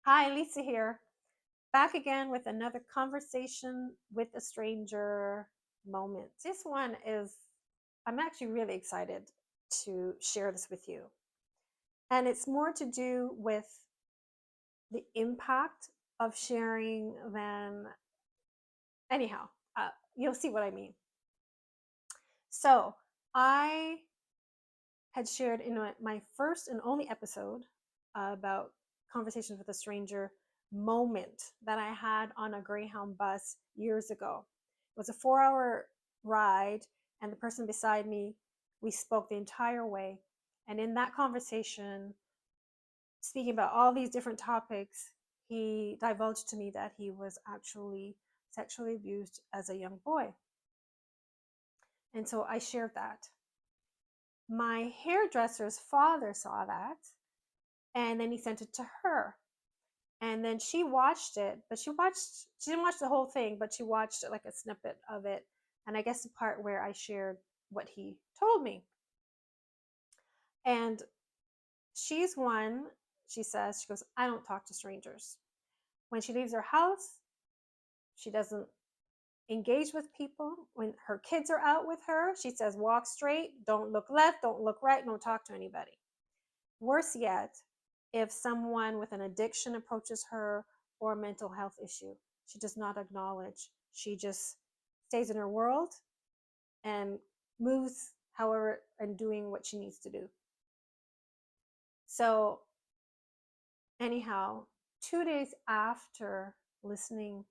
Hi, Lisa here. Back again with another conversation with a stranger moment. This one is, I'm actually really excited to share this with you. And it's more to do with the impact of sharing than, anyhow, you'll see what I mean. So, I had shared in my first and only episode about conversations with a stranger moment that I had on a Greyhound bus years ago. It was a 4 hour ride, and the person beside me, we spoke the entire way. And in that conversation, speaking about all these different topics, he divulged to me that he was actually sexually abused as a young boy. And so I shared that. My hairdresser's father saw that, and then he sent it to her. And then she watched it, but she didn't watch the whole thing, but she watched it like a snippet of it. And I guess the part where I shared what he told me. And she's one, she says, she goes, I don't talk to strangers. When she leaves her house, she doesn't engage with people. When her kids are out with her, she says, walk straight, don't look left, don't look right, don't talk to anybody. Worse yet, if someone with an addiction approaches her or a mental health issue, she does not acknowledge. She just stays in her world and moves however and doing what she needs to do. So, anyhow, 2 days after listening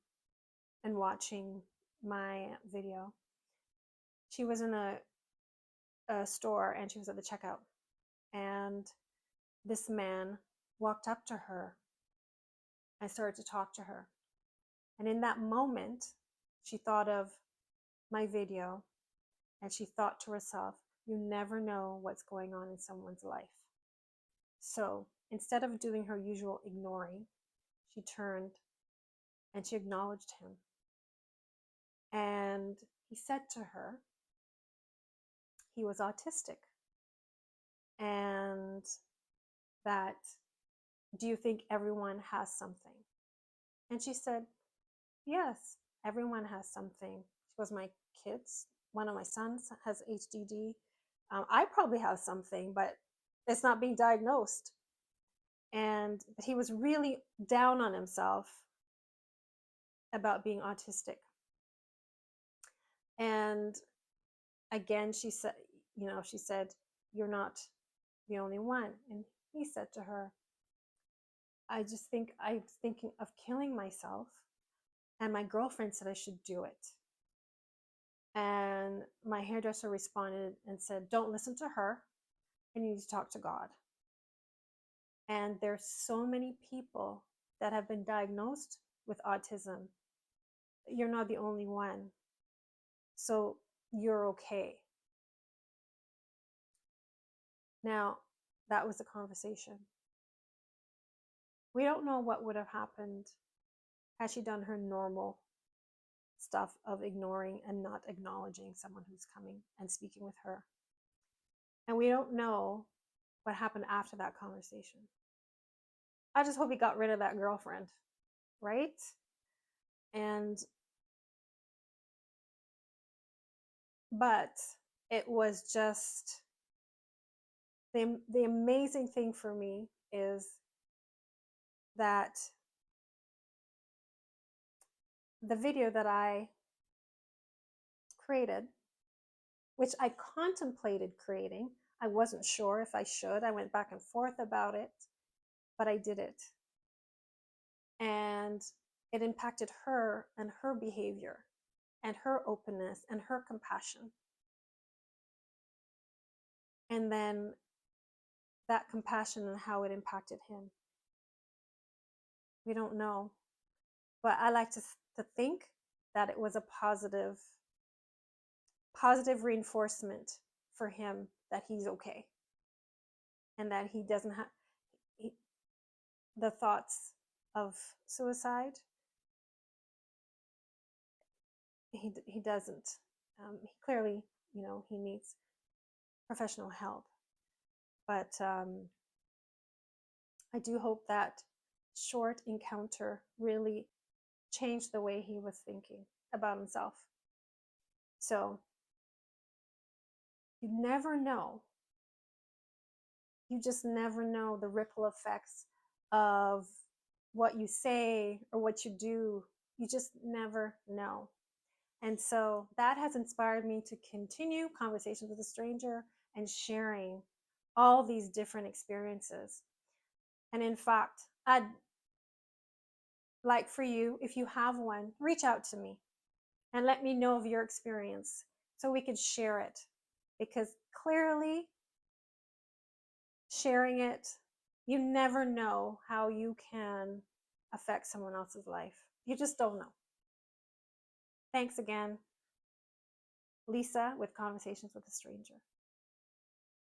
and watching my video, she was in a store and she was at the checkout. And this man walked up to her and started to talk to her. And in that moment, she thought of my video and she thought to herself, you never know what's going on in someone's life. So instead of doing her usual ignoring, she turned and she acknowledged him. And he said to her, he was autistic. And that, do you think everyone has something? And she said, yes, everyone has something. She goes, my kids, one of my sons has HDD. I probably have something, but it's not being diagnosed. And he was really down on himself about being autistic. And again, she said, you're not the only one. And he said to her, I was thinking of killing myself. And my girlfriend said I should do it. And my hairdresser responded and said, don't listen to her. You need to talk to God. And there's so many people that have been diagnosed with autism. You're not the only one. So you're okay. Now, that was the conversation. We don't know what would have happened had she done her normal stuff of ignoring and not acknowledging someone who's coming and speaking with her. And we don't know what happened after that conversation. I just hope he got rid of that girlfriend, right? But it was just the amazing thing for me is that the video that I created, which I contemplated creating, I wasn't sure if I should. I went back and forth about it, but I did it. And it impacted her and her behavior and her openness and her compassion. And then that compassion and how it impacted him. We don't know. But I like to think that it was a positive reinforcement for him that he's okay and that he doesn't have the thoughts of suicide. He doesn't. He clearly, he needs professional help. But I do hope that short encounter really changed the way he was thinking about himself. So you never know. You just never know the ripple effects of what you say or what you do. You just never know. And so that has inspired me to continue conversations with a stranger and sharing all these different experiences. And in fact, I'd like for you, if you have one, reach out to me and let me know of your experience so we could share it. Because clearly, sharing it, you never know how you can affect someone else's life. You just don't know. Thanks again, Lisa with Conversations with a Stranger.